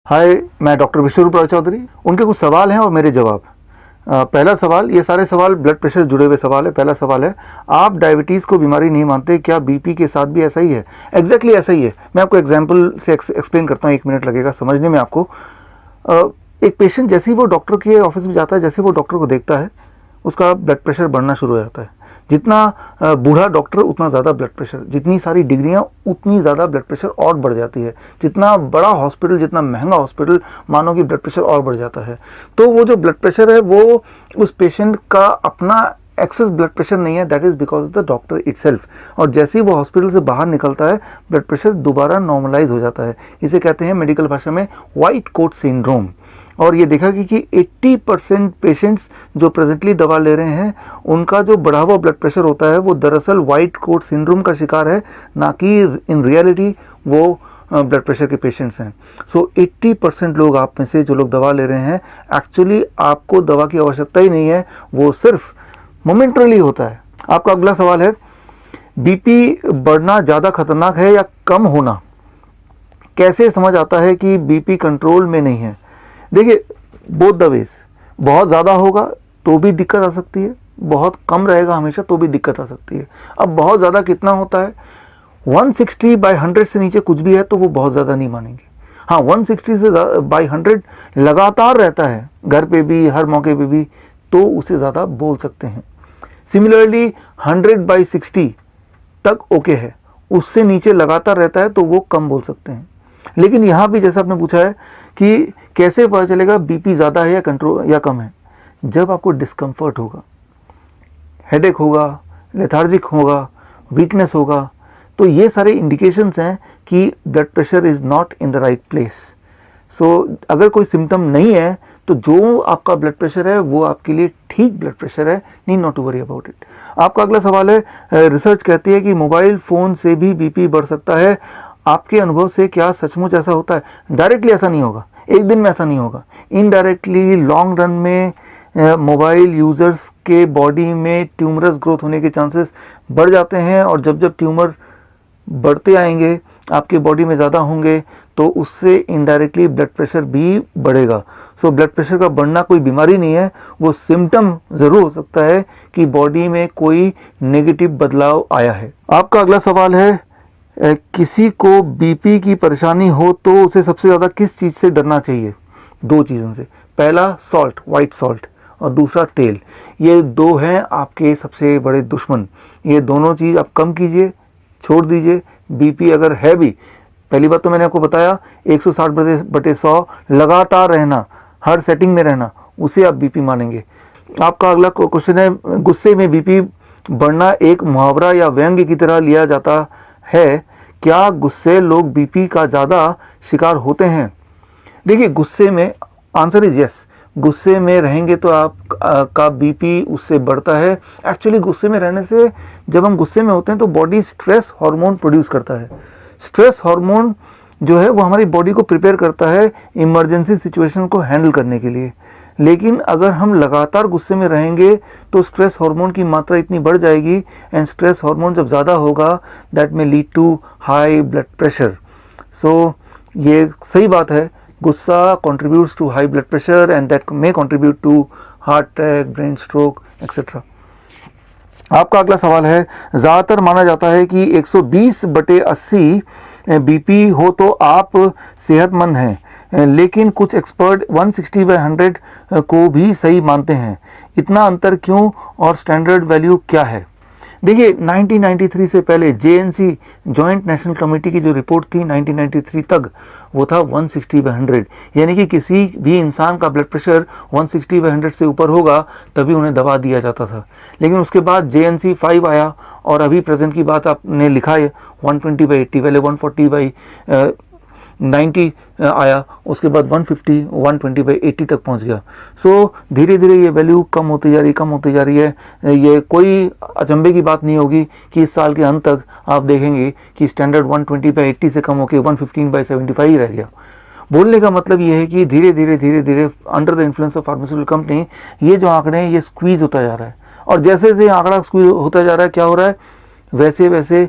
हाय, मैं डॉक्टर विश्वरूप चौधरी। उनके कुछ सवाल हैं और मेरे जवाब। पहला सवाल, ये सारे सवाल ब्लड प्रेशर से जुड़े हुए सवाल है। पहला सवाल है, आप डायबिटीज़ को बीमारी नहीं मानते, क्या बीपी के साथ भी ऐसा ही है? एग्जैक्टली ऐसा ही है। मैं आपको एग्जांपल से एक्सप्लेन करता हूँ, 1 मिनट लगेगा समझने में आपको। एक पेशेंट जैसे ही वो डॉक्टर के ऑफिस में जाता है, जैसे वो डॉक्टर को देखता है, उसका ब्लड प्रेशर बढ़ना शुरू हो जाता है। जितना बूढ़ा डॉक्टर उतना ज़्यादा ब्लड प्रेशर, जितनी सारी डिग्रियां उतनी ज़्यादा ब्लड प्रेशर और बढ़ जाती है। जितना बड़ा हॉस्पिटल, जितना महंगा हॉस्पिटल, मानो कि ब्लड प्रेशर और बढ़ जाता है। तो वो जो ब्लड प्रेशर है वो उस पेशेंट का अपना एक्सेस ब्लड प्रेशर नहीं है, that is because of the doctor itself. और जैसे ही वो हॉस्पिटल से बाहर निकलता है, ब्लड प्रेशर दोबारा नॉर्मलाइज हो जाता है। इसे कहते हैं मेडिकल भाषा में वाइट कोट सिंड्रोम। और ये देखा कि 80% पेशेंट्स जो प्रेजेंटली दवा ले रहे हैं, उनका जो बढ़ा हुआ ब्लड प्रेशर होता है वो दरअसल वाइट कोट सिंड्रोम का शिकार है, ना कि इन रियलिटी वो ब्लड प्रेशर के पेशेंट्स हैं। सो 80% लोग आप में से जो लोग दवा ले रहे हैं, एक्चुअली आपको दवा की आवश्यकता ही नहीं है, वो सिर्फ मोमेंटरली होता है। आपका अगला सवाल है, बीपी बढ़ना ज़्यादा खतरनाक है या कम होना? कैसे समझ आता है कि बीपी कंट्रोल में नहीं है? देखिए, बोथ द वेज। बहुत ज़्यादा होगा तो भी दिक्कत आ सकती है, बहुत कम रहेगा हमेशा तो भी दिक्कत आ सकती है। अब बहुत ज़्यादा कितना होता है? 160/100 से नीचे कुछ भी है तो वो बहुत ज़्यादा नहीं मानेंगे। हाँ, 160 से बाई 100 लगातार रहता है, घर पे भी, हर मौके पे भी, तो उसे ज़्यादा बोल सकते हैं। सिमिलरली 100/60 तक ओके है, उससे नीचे लगातार रहता है तो वो कम बोल सकते हैं। लेकिन यहाँ भी जैसा आपने पूछा है कि कैसे पता चलेगा बीपी ज़्यादा है या कंट्रोल या कम है? जब आपको डिस्कम्फर्ट होगा, हेडेक होगा, लेथार्जिक होगा, वीकनेस होगा, तो ये सारे इंडिकेशंस हैं कि blood pressure is not in the right place. So अगर कोई सिम्टम नहीं है तो जो आपका ब्लड प्रेशर है वो आपके लिए ठीक ब्लड प्रेशर है, need not to worry about it. आपका अगला सवाल है, रिसर्च कहती है कि मोबाइल फ़ोन से भी बीपी बढ़ सकता है। आपके अनुभव से क्या सचमुच ऐसा होता है? डायरेक्टली ऐसा नहीं होगा, एक दिन में ऐसा नहीं होगा। इनडायरेक्टली लॉन्ग रन में मोबाइल यूज़र्स के बॉडी में ट्यूमरस ग्रोथ होने के चांसेस बढ़ जाते हैं, और जब जब ट्यूमर बढ़ते आएंगे, आपके बॉडी में ज़्यादा होंगे, तो उससे इनडायरेक्टली ब्लड प्रेशर भी बढ़ेगा। सो ब्लड प्रेशर का बढ़ना कोई बीमारी नहीं है, वो सिम्टम ज़रूर हो सकता है कि बॉडी में कोई नेगेटिव बदलाव आया है। आपका अगला सवाल है, किसी को बीपी की परेशानी हो तो उसे सबसे ज़्यादा किस चीज़ से डरना चाहिए? 2 चीज़ों से। पहला सॉल्ट, वाइट सॉल्ट, और दूसरा तेल। ये 2 हैं आपके सबसे बड़े दुश्मन। ये दोनों चीज़ आप कम कीजिए, छोड़ दीजिए। बीपी अगर है भी, पहली बात तो मैंने आपको बताया, 160/100 लगातार रहना, हर सेटिंग में रहना, उसे आप बीपी मानेंगे। आपका अगला क्वेश्चन है, गुस्से में बीपी बढ़ना एक मुहावरा या व्यंग्य की तरह लिया जाता है, क्या गुस्से लोग बीपी का ज़्यादा शिकार होते हैं? देखिए, गुस्से में आंसर इज यस। गुस्से में रहेंगे तो आप का बीपी उससे बढ़ता है। एक्चुअली गुस्से में रहने से, जब हम गुस्से में होते हैं तो बॉडी स्ट्रेस हार्मोन प्रोड्यूस करता है। स्ट्रेस हार्मोन जो है वो हमारी बॉडी को प्रिपेयर करता है इमरजेंसी सिचुएशन को हैंडल करने के लिए। लेकिन अगर हम लगातार गुस्से में रहेंगे तो स्ट्रेस हार्मोन की मात्रा इतनी बढ़ जाएगी, एंड स्ट्रेस हार्मोन जब ज़्यादा होगा, दैट में lead to high blood pressure. So ये सही बात है, गुस्सा contributes to high blood pressure and that may contribute to heart attack, brain stroke etcetera. आपका अगला सवाल है, ज़्यादातर माना जाता है कि 120/80 बीपी हो तो आप सेहतमंद हैं, लेकिन कुछ एक्सपर्ट 160/100 को भी सही मानते हैं। इतना अंतर क्यों और स्टैंडर्ड वैल्यू क्या है? देखिए, 1993 से पहले JNC जॉइंट नेशनल कमेटी की जो रिपोर्ट थी 1993 तक, वो था 160/100, यानी कि किसी भी इंसान का ब्लड प्रेशर 160/100 से ऊपर होगा तभी उन्हें दवा दिया जाता था। लेकिन उसके बाद JNC 5 आया, और अभी प्रेजेंट की बात आपने लिखा है 120/80, पहले 140/90 आया, उसके बाद 120/80 तक पहुंच गया। सो धीरे धीरे ये वैल्यू कम होती जा रही है। ये कोई अचंभे की बात नहीं होगी कि इस साल के अंत तक आप देखेंगे कि स्टैंडर्ड 120/80 से कम होकर 115/75 ही रह गया। बोलने का मतलब ये है कि धीरे धीरे under the influence of pharmaceutical company ये जो आंकड़े हैं ये स्क्वीज होता जा रहा है, और जैसे जैसे आंकड़ा स्क्वीज होता जा रहा है, क्या हो रहा है, वैसे वैसे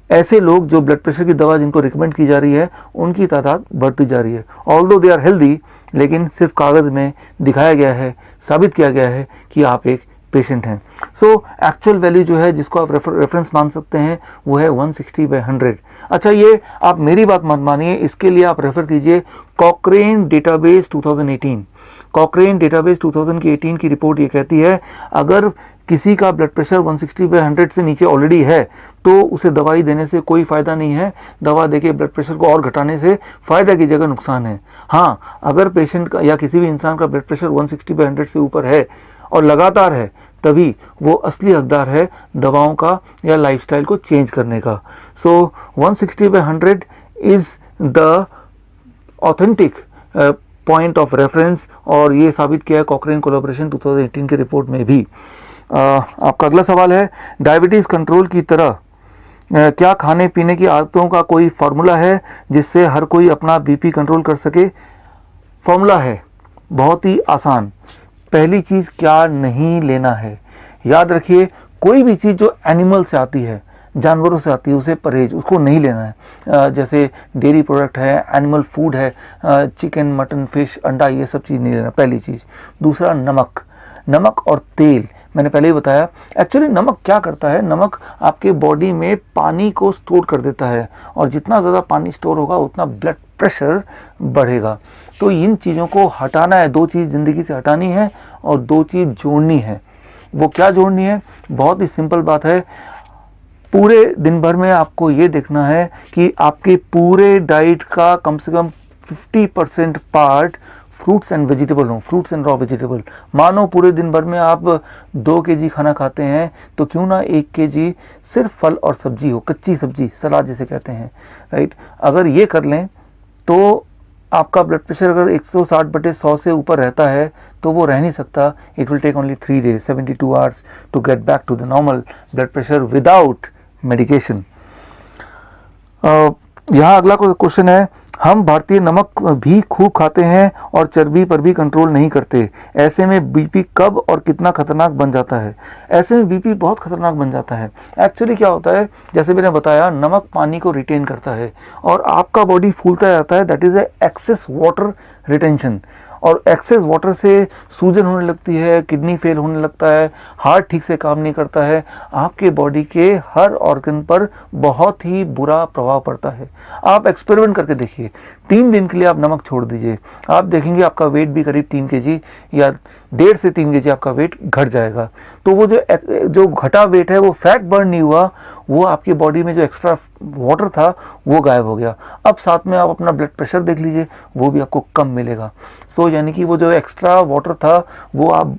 ऐसे लोग जो ब्लड प्रेशर की दवा जिनको रिकमेंड की जा रही है उनकी तादाद बढ़ती जा रही है। ऑल्दो दे आर हेल्दी, लेकिन सिर्फ कागज़ में दिखाया गया है, साबित किया गया है कि आप एक पेशेंट हैं। सो एक्चुअल वैल्यू जो है जिसको आप रेफरेंस मान सकते हैं वो है 160/100। अच्छा, ये आप मेरी बात मत मानिए, इसके लिए आप रेफर कीजिए कॉकरेन डेटाबेस 2018। कॉकरेन डेटाबेस 2018 की रिपोर्ट ये कहती है अगर किसी का ब्लड प्रेशर 160/100 से नीचे ऑलरेडी है तो उसे दवाई देने से कोई फ़ायदा नहीं है। दवा देके ब्लड प्रेशर को और घटाने से फ़ायदा की जगह नुकसान है। हाँ, अगर पेशेंट का या किसी भी इंसान का ब्लड प्रेशर 160/100 से ऊपर है और लगातार है, तभी वो असली हकदार है दवाओं का या लाइफस्टाइल को चेंज करने का। सो 160/100 is the authentic point of reference, और ये साबित किया है कॉकरेन कोलैबोरेशन 2018 की रिपोर्ट में भी। आपका अगला सवाल है, डायबिटीज़ कंट्रोल की तरह क्या खाने पीने की आदतों का कोई फार्मूला है जिससे हर कोई अपना बीपी कंट्रोल कर सके? फार्मूला है, बहुत ही आसान। पहली चीज़, क्या नहीं लेना है। याद रखिए, कोई भी चीज़ जो एनिमल से आती है, जानवरों से आती है, उसे परहेज, उसको नहीं लेना है। जैसे डेयरी प्रोडक्ट है, एनिमल फूड है, चिकन, मटन, फिश, अंडा, ये सब चीज़ नहीं लेना, पहली चीज़। दूसरा, नमक और तेल। मैंने पहले ही बताया, एक्चुअली नमक क्या करता है, नमक आपके बॉडी में पानी को स्टोर कर देता है, और जितना ज़्यादा पानी स्टोर होगा उतना ब्लड प्रेशर बढ़ेगा। तो इन चीज़ों को हटाना है। दो चीज़ ज़िंदगी से हटानी है और दो चीज़ जोड़नी है। वो क्या जोड़नी है? बहुत ही सिंपल बात है। पूरे दिन भर में आपको ये देखना है कि आपके पूरे डाइट का कम से कम 50% पार्ट फ्रूट्स एंड वेजिटेबल हो, फ्रूट्स एंड रॉ वेजिटेबल। मानो पूरे दिन भर में आप 2 kg खाना खाते हैं तो क्यों ना 1 kg सिर्फ फल और सब्जी हो, कच्ची सब्जी, सलाद जिसे कहते हैं, राइट। अगर ये कर लें तो आपका ब्लड प्रेशर अगर 160/100 से ऊपर रहता है तो वो रह नहीं सकता। It will take only 3 days, 72 hours to get back to the normal blood pressure without medication. यहाँ अगला क्वेश्चन है, हम भारतीय नमक भी खूब खाते हैं और चर्बी पर भी कंट्रोल नहीं करते। ऐसे में बीपी कब और कितना खतरनाक बन जाता है? ऐसे में बीपी बहुत खतरनाक बन जाता है। एक्चुअली क्या होता है, जैसे मैंने बताया, नमक पानी को रिटेन करता है और आपका बॉडी फूलता जाता है। That is a excess water retention, और एक्सेस वाटर से सूजन होने लगती है, किडनी फेल होने लगता है, हार्ट ठीक से काम नहीं करता है, आपके बॉडी के हर ऑर्गन पर बहुत ही बुरा प्रभाव पड़ता है। आप एक्सपेरिमेंट करके देखिए, 3 दिन के लिए आप नमक छोड़ दीजिए, आप देखेंगे आपका वेट भी करीब 3 kg या 1.5 से 3 kg आपका वेट घट जाएगा। तो वो जो घटा वेट है वो फैट बर्न नहीं हुआ, वो आपकी बॉडी में जो एक्स्ट्रा वाटर था वो गायब हो गया। अब साथ में आप अपना ब्लड प्रेशर देख लीजिए, वो भी आपको कम मिलेगा। सो यानी कि वो जो एक्स्ट्रा वाटर था वो आप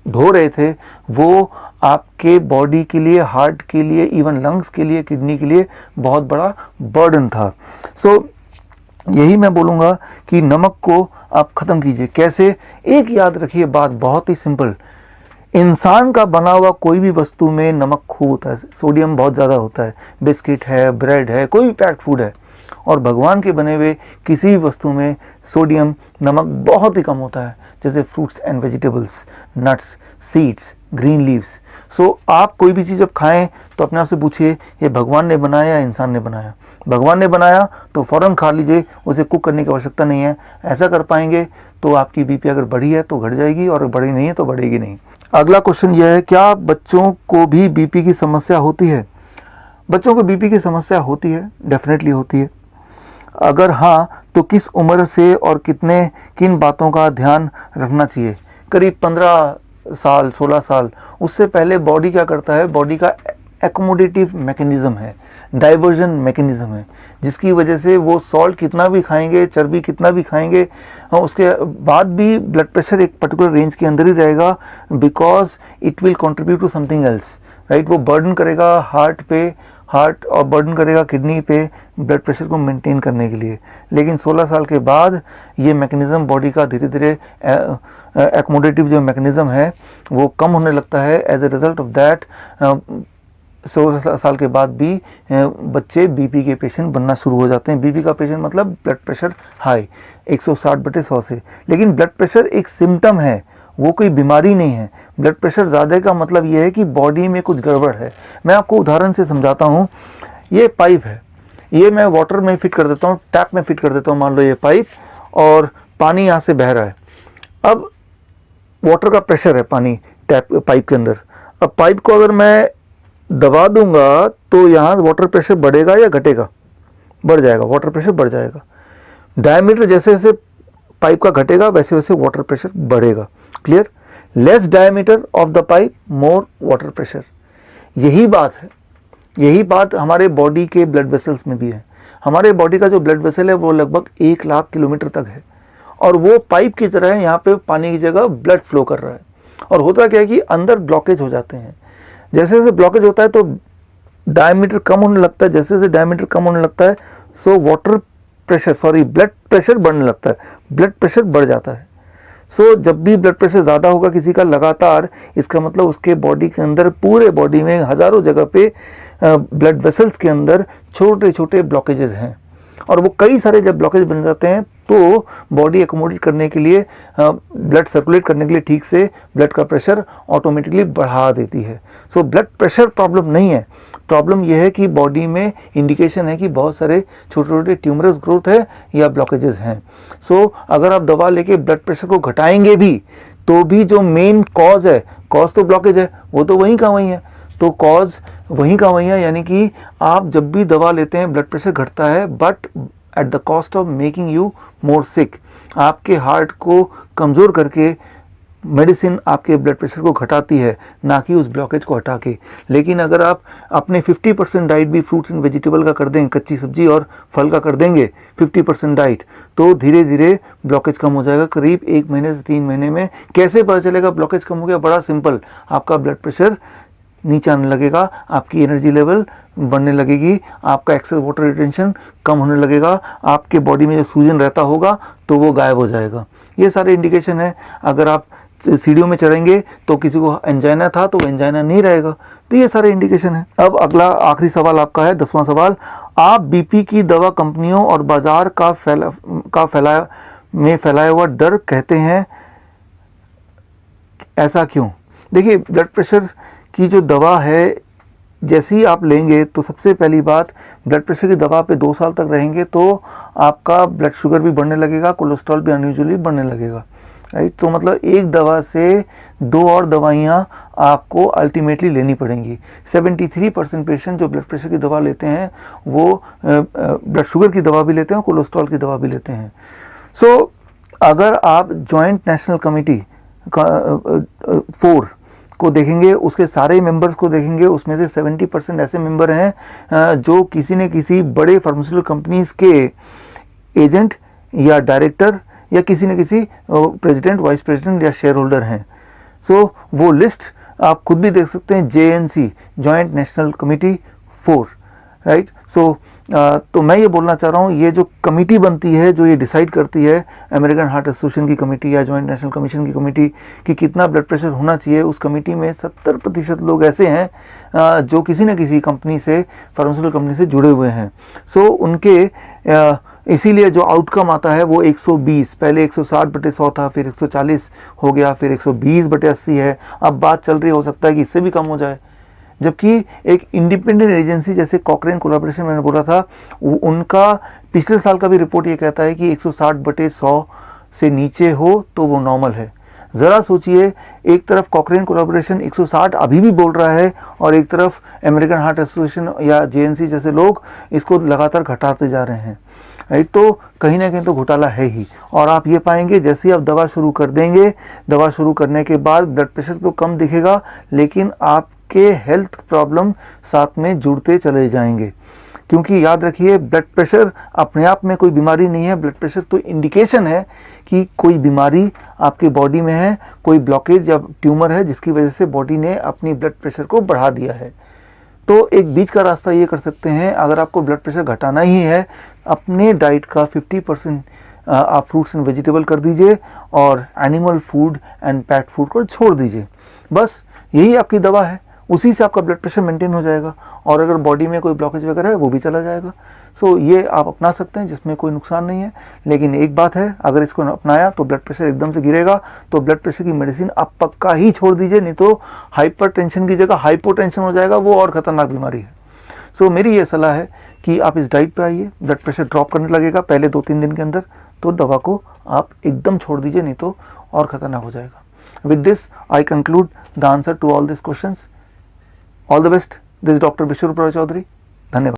ढो रहे थे, वो आपके बॉडी के लिए, हार्ट के लिए, इवन लंग्स के लिए, किडनी के लिए बहुत बड़ा बर्डन था। सो यही मैं बोलूँगा कि नमक को आप ख़त्म कीजिए। कैसे? एक याद रखिए बात, बहुत ही सिंपल। इंसान का बना हुआ कोई भी वस्तु में नमक खूब होता है, सोडियम बहुत ज़्यादा होता है। बिस्किट है, ब्रेड है, कोई भी पैक्ड फूड है, और भगवान के बने हुए किसी भी वस्तु में सोडियम, नमक बहुत ही कम होता है, जैसे fruits and vegetables, nuts, seeds, green leaves. So आप कोई भी चीज़ जब खाएं तो अपने आप से पूछिए, ये भगवान ने बनाया या इंसान ने बनाया? भगवान ने बनाया तो फ़ौरन खा लीजिए, उसे कुक करने की आवश्यकता नहीं है। ऐसा कर पाएंगे तो आपकी बीपी अगर बढ़ी है तो घट जाएगी, और बढ़ी नहीं है तो बढ़ेगी नहीं। अगला क्वेश्चन यह है, क्या बच्चों को भी बीपी की समस्या होती है? बच्चों को बीपी की समस्या होती है, डेफिनेटली होती है। अगर हाँ तो किस उम्र से और किन बातों का ध्यान रखना चाहिए? करीब 15 साल, 16 साल। उससे पहले बॉडी क्या करता है, बॉडी का एकोमोडेटिव मैकेनिज़्म है, डाइवर्जन मैकेनिज़्म है, जिसकी वजह से वो सॉल्ट कितना भी खाएंगे, चर्बी कितना भी खाएंगे, उसके बाद भी ब्लड प्रेशर एक पर्टिकुलर रेंज के अंदर ही रहेगा, because it will contribute to something else, right. वो बर्डन करेगा हार्ट और बर्डन करेगा किडनी पे ब्लड प्रेशर को मेंटेन करने के लिए। लेकिन 16 साल के बाद ये मैकेनिज़्म बॉडी का धीरे धीरे एकोमोडेटिव जो मैकेनिज़्म है वो कम होने लगता है। As a result of that 16 साल के बाद भी बच्चे बीपी के पेशेंट बनना शुरू हो जाते हैं। बीपी का पेशेंट मतलब ब्लड प्रेशर हाई 160/100 से। लेकिन ब्लड प्रेशर एक सिम्टम है, वो कोई बीमारी नहीं है। ब्लड प्रेशर ज़्यादा का मतलब ये है कि बॉडी में कुछ गड़बड़ है। मैं आपको उदाहरण से समझाता हूँ। ये पाइप है, ये मैं वाटर में फिट कर देता हूँ, टैप में फिट कर देता हूँ, मान लो ये पाइप, और पानी यहाँ से बह रहा है। अब वाटर का प्रेशर है पानी टैप पाइप के अंदर। अब पाइप को अगर मैं दबा दूंगा तो यहाँ वाटर प्रेशर बढ़ेगा या घटेगा? बढ़ जाएगा, वाटर प्रेशर बढ़ जाएगा। डायमीटर जैसे जैसे पाइप का घटेगा वैसे वैसे वाटर प्रेशर बढ़ेगा। Clear? Less diameter of the pipe, more water pressure. यही बात है, यही बात हमारे बॉडी के ब्लड वेसल्स में भी है। हमारे बॉडी का जो ब्लड वेसल है वो लगभग 1 लाख किलोमीटर तक है, और वो पाइप की तरह है, यहाँ पे पानी की जगह ब्लड फ्लो कर रहा है। और होता क्या है कि अंदर ब्लॉकेज हो जाते हैं। जैसे जैसे ब्लॉकेज होता है तो डायमीटर कम होने लगता है, जैसे जैसे डायमीटर कम होने लगता है so water pressure, sorry blood pressure बढ़ने लगता है, ब्लड प्रेशर बढ़ जाता है। सो जब भी ब्लड प्रेशर ज़्यादा होगा किसी का लगातार, इसका मतलब उसके बॉडी के अंदर, पूरे बॉडी में हज़ारों जगह पे ब्लड वेसल्स के अंदर छोटे छोटे ब्लॉकेजेस हैं, और वो कई सारे जब ब्लॉकेज बन जाते हैं तो बॉडी एकोमोडेट करने के लिए, ब्लड सर्कुलेट करने के लिए ठीक से ब्लड का प्रेशर ऑटोमेटिकली बढ़ा देती है। सो ब्लड प्रेशर प्रॉब्लम नहीं है, प्रॉब्लम यह है कि बॉडी में इंडिकेशन है कि बहुत सारे छोटे छोटे ट्यूमरस ग्रोथ है या ब्लॉकेजेस हैं। सो अगर आप दवा लेके ब्लड प्रेशर को घटाएंगे भी तो भी जो मेन कॉज है, कॉज तो ब्लॉकेज है, वो तो वहीं का वहीं है, तो कॉज वहीं का वहीं है। यानी कि आप जब भी दवा लेते हैं ब्लड प्रेशर घटता है, but at the cost of making you more sick. आपके हार्ट को कमज़ोर करके मेडिसिन आपके ब्लड प्रेशर को घटाती है, ना कि उस ब्लॉकेज को हटा के। लेकिन अगर आप अपने 50% डाइट भी फ्रूट्स एंड वेजिटेबल का कर देंगे, कच्ची सब्जी और फल का कर देंगे 50% डाइट, तो धीरे धीरे ब्लॉकेज कम हो जाएगा। करीब 1 महीने से 3 महीने में कैसे पता चलेगा ब्लॉकेज कम हो गया? बड़ा सिंपल, आपका ब्लड प्रेशर नीचे आने लगेगा, आपकी एनर्जी लेवल बढ़ने लगेगी, आपका एक्सेस वाटर रिटेंशन कम होने लगेगा, आपके बॉडी में जो सूजन रहता होगा तो वो गायब हो जाएगा। ये सारे इंडिकेशन है। अगर आप सीढ़ियों में चढ़ेंगे तो किसी को एंजाइना था तो एंजाइना नहीं रहेगा, तो ये सारे इंडिकेशन है। अब अगला आखिरी सवाल आपका है, 10वां सवाल। आप बीपी की दवा कंपनियों और बाजार का फैलाया हुआ डर कहते हैं, ऐसा क्यों? देखिए, ब्लड प्रेशर की जो दवा है, जैसे ही आप लेंगे तो सबसे पहली बात, ब्लड प्रेशर की दवा पे 2 साल तक रहेंगे तो आपका ब्लड शुगर भी बढ़ने लगेगा, कोलेस्ट्रॉल भी अनयूजुअली बढ़ने लगेगा, राइट। तो मतलब एक दवा से 2 और दवाइयाँ आपको अल्टीमेटली लेनी पड़ेंगी। 73% पेशेंट जो ब्लड प्रेशर की दवा लेते हैं वो ब्लड शुगर की दवा भी लेते हैं, कोलेस्ट्रॉल की दवा भी लेते हैं। सो अगर आप जॉइंट नेशनल कमेटी 4 को देखेंगे, उसके सारे मेंबर्स को देखेंगे, उसमें से 70% ऐसे मेंबर हैं जो किसी न किसी बड़े फार्मास्यूटिकल कंपनीज के एजेंट या डायरेक्टर या किसी न किसी प्रेसिडेंट, वाइस प्रेसिडेंट या शेयर होल्डर हैं। सो वो लिस्ट आप खुद भी देख सकते हैं, JNC, joint national committee 4, right. So तो मैं ये बोलना चाह रहा हूँ, ये जो कमेटी बनती है, जो ये डिसाइड करती है, अमेरिकन हार्ट एसोसिएशन की कमेटी या जॉइंट नेशनल कमीशन की कमेटी, कि कितना ब्लड प्रेशर होना चाहिए, उस कमेटी में 70% लोग ऐसे हैं जो किसी न किसी कंपनी से, फार्मास्यूटिकल कंपनी से जुड़े हुए हैं। सो उनके इसीलिए जो आउटकम आता है वो 120, पहले 160/100 था, फिर 140 हो गया, फिर 120/80 है, अब बात चल रही, हो सकता है कि इससे भी कम हो जाए। जबकि एक इंडिपेंडेंट एजेंसी जैसे कॉकरेन कोलैबोरेशन मैंने बोला था, उनका पिछले साल का भी रिपोर्ट ये कहता है कि 160/100 से नीचे हो तो वो नॉर्मल है। ज़रा सोचिए, एक तरफ कॉकरेन कोलैबोरेशन 160 अभी भी बोल रहा है, और एक तरफ अमेरिकन हार्ट एसोसिएशन या JNC जैसे लोग इसको लगातार घटाते जा रहे हैं, राइट। तो कहीं ना कहीं तो घोटाला है ही। और आप ये पाएंगे जैसे ही आप दवा शुरू कर देंगे, दवा शुरू करने के बाद ब्लड प्रेशर तो कम दिखेगा, लेकिन आपके हेल्थ प्रॉब्लम साथ में जुड़ते चले जाएंगे। क्योंकि याद रखिए, ब्लड प्रेशर अपने आप में कोई बीमारी नहीं है, ब्लड प्रेशर तो इंडिकेशन है कि कोई बीमारी आपकी बॉडी में है, कोई ब्लॉकेज या ट्यूमर है जिसकी वजह से बॉडी ने अपनी ब्लड प्रेशर को बढ़ा दिया है। तो एक बीच का रास्ता ये कर सकते हैं, अगर आपको ब्लड प्रेशर घटाना ही है, अपने डाइट का 50% आप फ्रूट्स एंड वेजिटेबल कर दीजिए, और animal food and PAT food को छोड़ दीजिए। बस यही आपकी दवा है, उसी से आपका ब्लड प्रेशर मेंटेन हो जाएगा, और अगर बॉडी में कोई ब्लॉकेज वगैरह है वो भी चला जाएगा। सो ये आप अपना सकते हैं, जिसमें कोई नुकसान नहीं है। लेकिन एक बात है, अगर इसको अपनाया तो ब्लड प्रेशर एकदम से गिरेगा, तो ब्लड प्रेशर की मेडिसिन आप पक्का ही छोड़ दीजिए, नहीं तो हाइपर टेंशन की जगह हाइपोटेंशन हो जाएगा, वो और ख़तरनाक बीमारी है। सो मेरी ये सलाह है कि आप इस डाइट पे आइए, ब्लड प्रेशर ड्रॉप करने लगेगा पहले 2-3 दिन के अंदर, तो दवा को आप एकदम छोड़ दीजिए, नहीं तो और खतरनाक हो जाएगा। With this I conclude the answer to all this questions. All the best. This doctor Vishwaroop Roy Chowdhury. धन्यवाद।